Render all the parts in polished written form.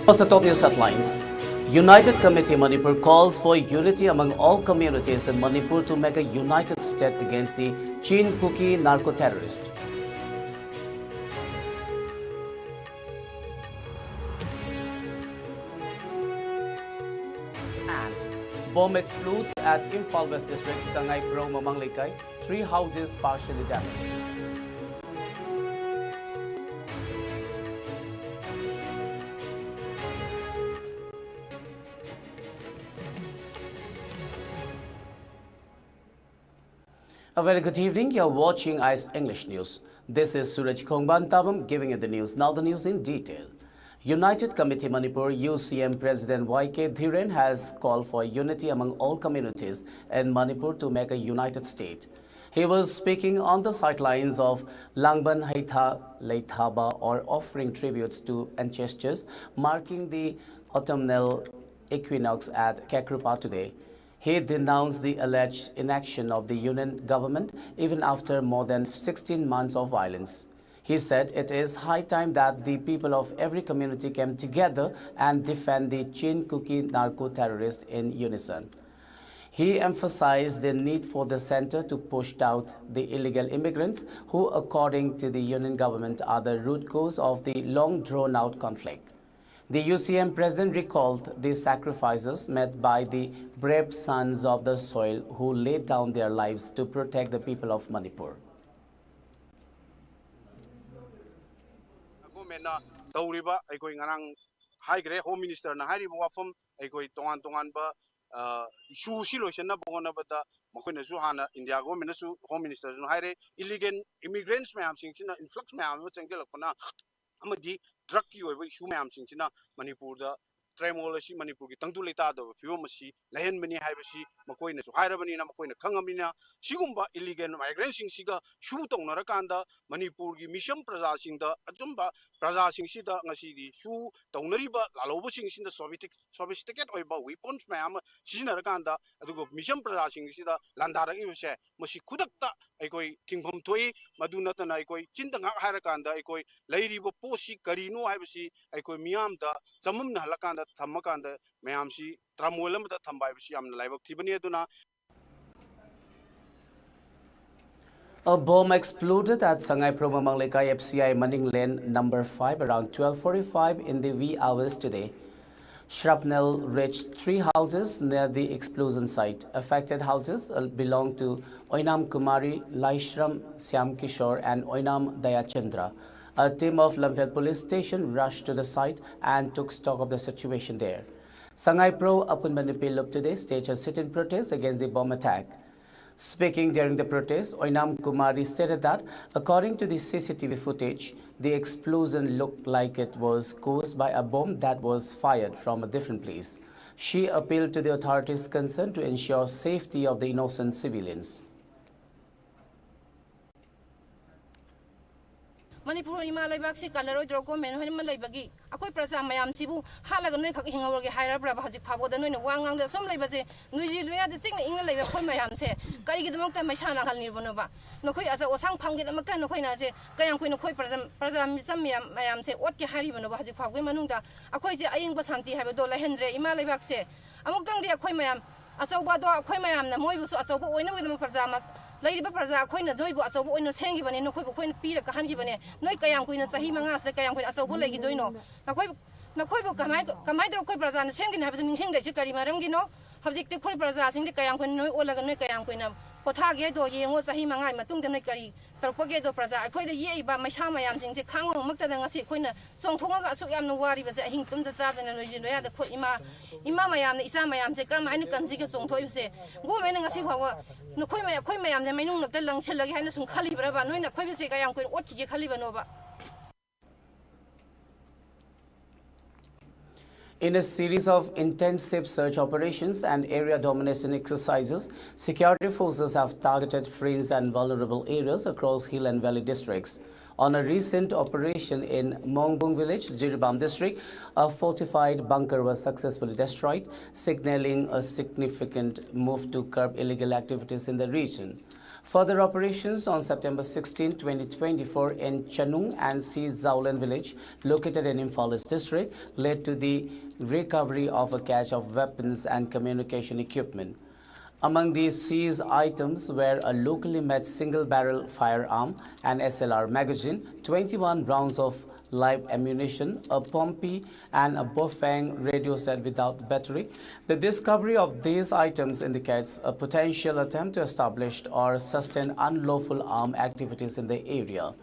What's the top news headlines? United Committee Manipur calls for unity among all communities in Manipur to make a united state against the Chin cookie narco-terrorist. And bomb explodes at Imphal West District, Sangay Pro Mamanglikay. 3 houses partially damaged. A very good evening. You're watching ICE English News. This is Suraj Khongban Tabam giving you the news. Now the news in detail. United Committee Manipur UCM President YK Dhiren has called for unity among all communities in Manipur to make a united state. He was speaking on the sidelines of Langban Haitha Leithaba, or offering tributes to ancestors marking the autumnal equinox at Kekrupa today. He denounced the alleged inaction of the union government even after more than 16 months of violence. He said it is high time that the people of every community came together and defend the Chin cookie narco-terrorist in unison. He emphasized the need for the center to push out the illegal immigrants who, according to the union government, are the root cause of the long drawn-out conflict. The UCM president recalled the sacrifices made by the brave sons of the soil who laid down their lives to protect the people of Manipur. Home Minister na hari wafam aikoi tongan ba issue solution na bongona bata makoina su hana India government su Home Minister su haire illegal immigrants mayam singchina influx mayam chengelakpana amadi drug ki oiba issue mayam singchina Manipur da tremol asi Manipur ki tangtu leta do fiom asi lahen bani haibasi makoina su haira bani na makoina khangamina sigumba illegal migrants sing siga shu tongnara kanda Manipur gi mission praja sing da ajumba praja sing sida ngasi di shu tongnariba lalobo sing sinda sophisticated oiba weapons mayam siginara kanda adugo mission praja sing sida landaragi base masi khudakta aikoi tingpham thoi maduna tana aikoi chindanga haira kanda aikoi lairibo posi karino haibasi aikoi miyam da chamum na halakanda thamakanda mayamsi tramolam da thambai basi amna laibak thibani aduna. A bomb exploded at Sangay Promamanglekai FCI Manning Lane number 5 around 12:45 in the wee hours today. Shrapnel reached 3 houses near the explosion site. Affected houses belong to Oinam Kumari, Laishram Syam Kishore and Oinam Dayachandra. A team of Lamphel police station rushed to the site and took stock of the situation there. Sangay Pro Apun Manipilop today staged a sit-in protest against the bomb attack. Speaking during the protest, Oinam Kumari stated that, according to the CCTV footage, the explosion looked like it was caused by a bomb that was fired from a different place. She appealed to the authorities concerned to ensure safety of the innocent civilians. Manipur ima laibak si kalaro droko men hoy man laibagi akoi praja mayam sibu halaga noi khak hingawge haira bra bhaji phabo noi wangang da som laibaje noi ji loya de chingna inga laiba khoi mayam se kari gi dmok ta maisana hal ni bono ba nokoi asa osang phang gi dmok ta nokoi na je kayang koi nokoi praja mi sam mayam se ot ki hari bono ba haji phagoi manung da akoi je aying ba santi haiba do la hendre ima laibak se amuk tang dia khoi mayam asau ba do khoi mayam na moi bu su asau ba oina wi dmok praja mas Lady Praza, Queen, a doibo, as a woman, saying, even no Queen Peter Kahangiban, no Kayam Queen, Sahi Mangas, the Kayam Queen, as a Lady Doino. Nakoibo Kamaido Praza, and Sangin have been singing the Chicari Marangino, have the Praza, in the Kayam Queen, no Olagan Kayam Queen, Potagedo, Ye was a Himanga, Matunga Nakari, Tarpogedo Praza, I quite a ye by my Shama and the Kang, Mukta Queen, Song Tonga, so I'm no worry, was a hint to the southern and Regina, the Imamayam, Isamayam, the Carmine Zika Song Toy, go men and see how. No koi mayam the menu of the long chilla hand some caliber, no in a quibby I am going what you calibanova. In a series of intensive search operations and area domination exercises, security forces have targeted fringe and vulnerable areas across hill and valley districts. On a recent operation in Mongbong village, Jiribam district, a fortified bunker was successfully destroyed, signaling a significant move to curb illegal activities in the region. Further operations on September 16, 2024 in Chanung and Si Zaulan village, located in Imphal East district, led to the recovery of a cache of weapons and communication equipment. Among these seized items were a locally made single-barrel firearm, an SLR magazine, 21 rounds of live ammunition, a Pompey, and a Bofang radio set without battery. The discovery of these items indicates a potential attempt to establish or sustain unlawful armed activities in the area.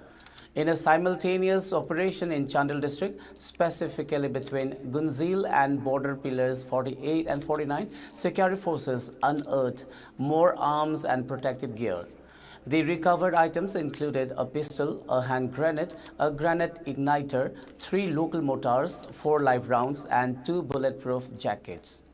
In a simultaneous operation in Chandel district, specifically between Gunzil and border pillars 48 and 49, security forces unearthed more arms and protective gear. The recovered items included a pistol, a hand grenade, a grenade igniter, 3 local mortars, 4 live rounds, and 2 bulletproof jackets.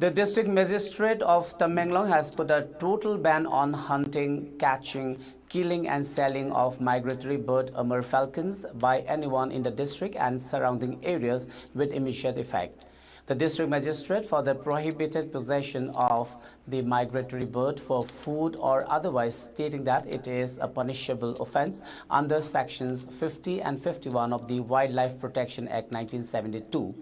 The district magistrate of Tamenglong has put a total ban on hunting, catching, killing and selling of migratory bird Amur falcons by anyone in the district and surrounding areas with immediate effect. The district magistrate for the prohibited possession of the migratory bird for food or otherwise, stating that it is a punishable offence under sections 50 and 51 of the Wildlife Protection Act 1972.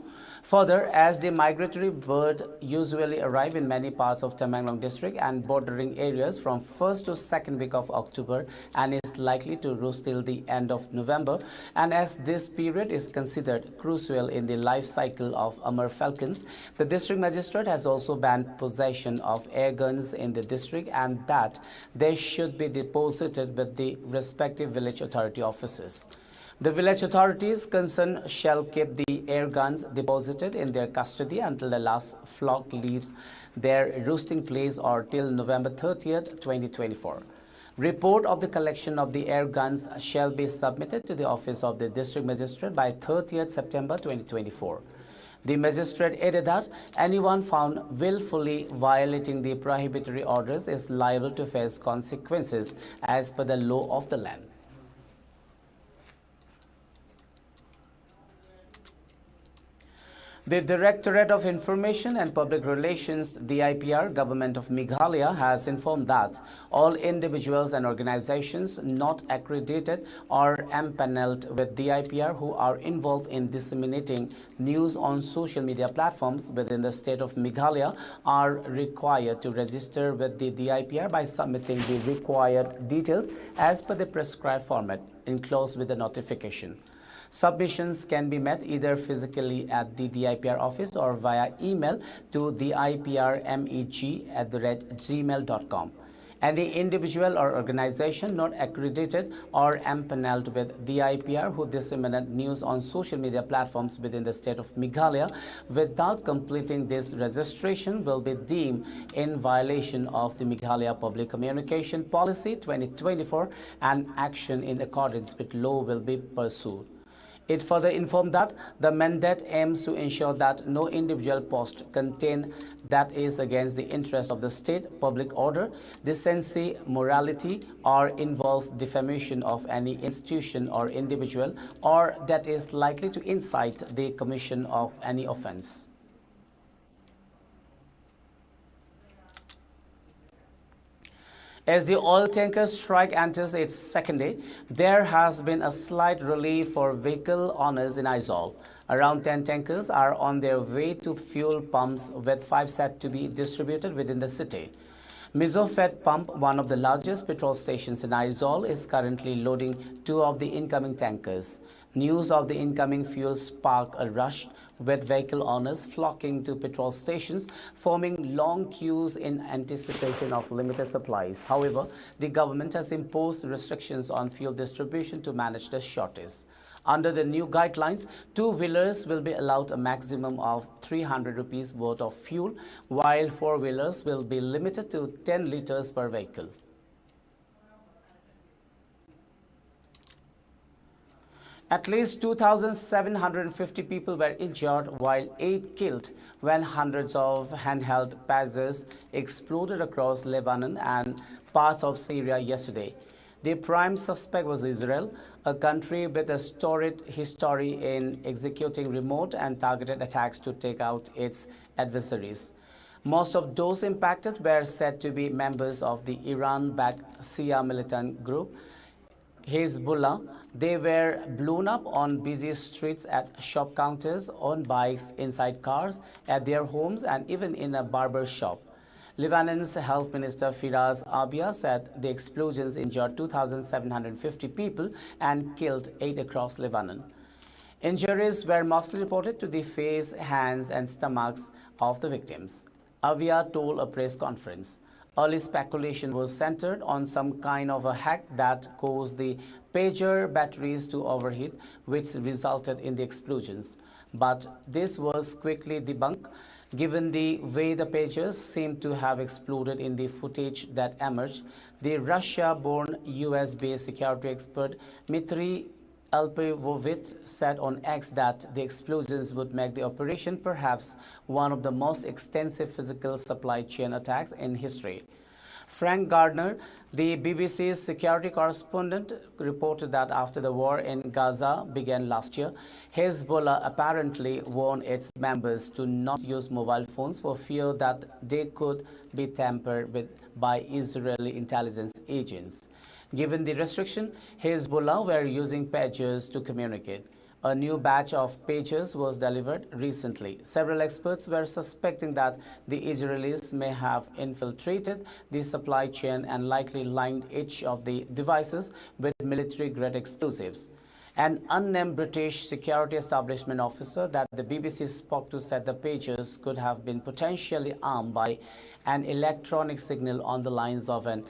Further, as the migratory bird usually arrive in many parts of Tamenglong district and bordering areas from 1st to 2nd week of October and is likely to roost till the end of November, and as this period is considered crucial in the life cycle of Amur falcons, the district magistrate has also banned possession of air guns in the district and that they should be deposited with the respective village authority offices. The village authorities concerned shall keep the air guns deposited in their custody until the last flock leaves their roosting place or till November 30th, 2024. Report of the collection of the air guns shall be submitted to the office of the district magistrate by 30th September 2024. The magistrate added that anyone found willfully violating the prohibitory orders is liable to face consequences as per the law of the land. The Directorate of Information and Public Relations, DIPR, Government of Meghalaya, has informed that all individuals and organizations not accredited or empaneled with DIPR who are involved in disseminating news on social media platforms within the state of Meghalaya are required to register with the DIPR by submitting the required details as per the prescribed format enclosed with the notification. Submissions can be made either physically at the DIPR office or via email to diprmeg@gmail.com. Any individual or organization not accredited or empaneled with DIPR who disseminate news on social media platforms within the state of Meghalaya without completing this registration will be deemed in violation of the Meghalaya Public Communication Policy 2024 and action in accordance with law will be pursued. It further informed that the mandate aims to ensure that no individual post contained that is against the interest of the state, public order, decency, morality, or involves defamation of any institution or individual, or that is likely to incite the commission of any offence. As the oil tanker strike enters its second day, there has been a slight relief for vehicle owners in Aizawl. Around 10 tankers are on their way to fuel pumps, with 5 set to be distributed within the city. Mizofed Pump, one of the largest petrol stations in Aizawl, is currently loading 2 of the incoming tankers. News of the incoming fuel sparked a rush, with vehicle owners flocking to petrol stations, forming long queues in anticipation of limited supplies. However, the government has imposed restrictions on fuel distribution to manage the shortage. Under the new guidelines, 2-wheelers will be allowed a maximum of 300 rupees worth of fuel, while 4-wheelers will be limited to 10 liters per vehicle. At least 2,750 people were injured while 8 killed when hundreds of handheld pagers exploded across Lebanon and parts of Syria yesterday. The prime suspect was Israel, a country with a storied history in executing remote and targeted attacks to take out its adversaries. Most of those impacted were said to be members of the Iran-backed Shia militant group Hezbollah. They were blown up on busy streets, at shop counters, on bikes, inside cars, at their homes, and even in a barber shop. Lebanon's Health Minister Firas Abia said the explosions injured 2,750 people and killed 8 across Lebanon. Injuries were mostly reported to the face, hands, and stomachs of the victims. Avia told a press conference. Early speculation was centered on some kind of a hack that caused the pager batteries to overheat, which resulted in the explosions. But this was quickly debunked, given the way the pagers seemed to have exploded in the footage that emerged. The Russia-born US-based security expert Dmitry Alpivovich said on X that the explosions would make the operation perhaps one of the most extensive physical supply chain attacks in history. Frank Gardner, the BBC's security correspondent, reported that after the war in Gaza began last year, Hezbollah apparently warned its members to not use mobile phones for fear that they could be tampered with by Israeli intelligence agents. Given the restriction, Hezbollah were using pagers to communicate. A new batch of pagers was delivered recently. Several experts were suspecting that the Israelis may have infiltrated the supply chain and likely lined each of the devices with military-grade explosives. An unnamed British security establishment officer that the BBC spoke to said the pagers could have been potentially armed by an electronic signal on the lines of an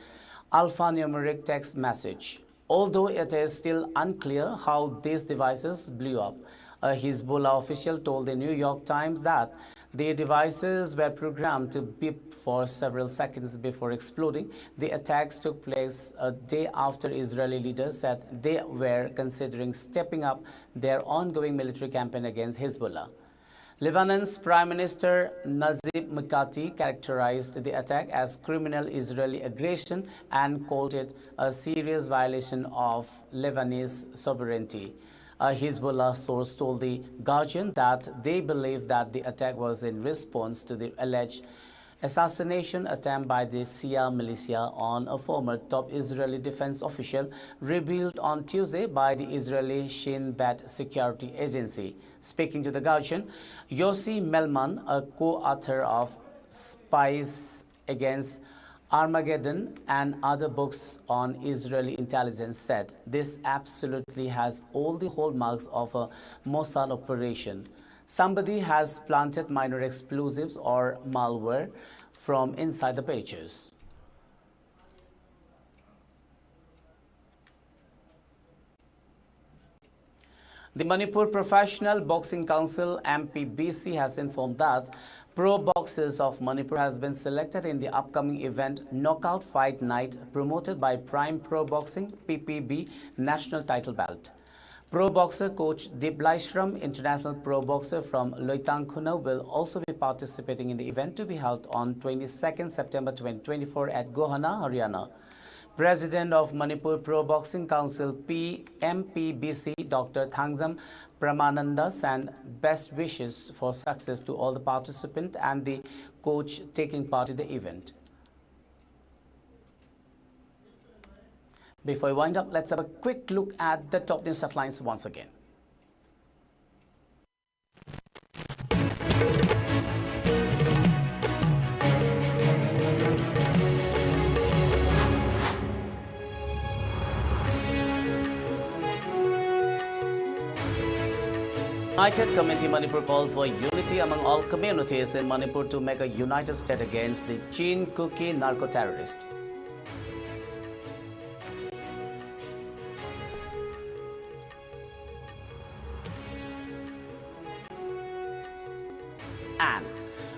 alphanumeric text message. Although it is still unclear how these devices blew up. A Hezbollah official told the New York Times that the devices were programmed to beep for several seconds before exploding. The attacks took place a day after Israeli leaders said they were considering stepping up their ongoing military campaign against Hezbollah. Lebanon's Prime Minister Nazib Mikati characterized the attack as criminal Israeli aggression and called it a serious violation of Lebanese sovereignty. A Hezbollah source told the Guardian that they believe that the attack was in response to the alleged assassination attempt by the Shia militia on a former top Israeli defense official, revealed on Tuesday by the Israeli Shin Bet security agency. Speaking to the Guardian, Yossi Melman, a co-author of Spies Against Armageddon and other books on Israeli intelligence, said this absolutely has all the hallmarks of a Mossad operation. Somebody has planted minor explosives or malware from inside the pages. The Manipur Professional Boxing Council MPBC has informed that pro boxers of Manipur has been selected in the upcoming event Knockout Fight Night promoted by Prime Pro Boxing PPB National Title Belt. Pro boxer coach Deep Laishram, international pro boxer from Loitangkhuna, will also be participating in the event to be held on 22nd September 2024 at Gohana, Haryana. President of Manipur Pro Boxing Council MPBC, Dr. Thangzam Pramananda, sent best wishes for success to all the participants and the coach taking part in the event. Before we wind up, let's have a quick look at the top news headlines once again. United Committee Manipur calls for unity among all communities in Manipur to make a united state against the Chin Kuki narco-terrorist. And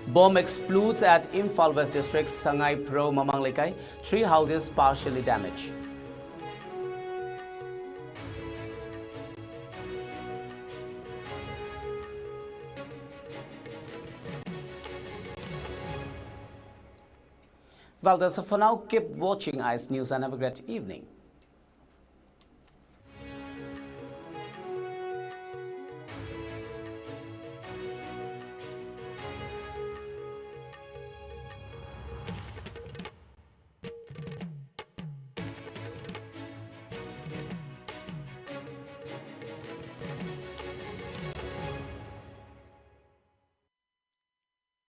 bomb explodes at Imphal West District's Sangai Pro Mamanglekai. 3 houses partially damaged. Well, that's it for now. Keep watching ICE News and have a great evening.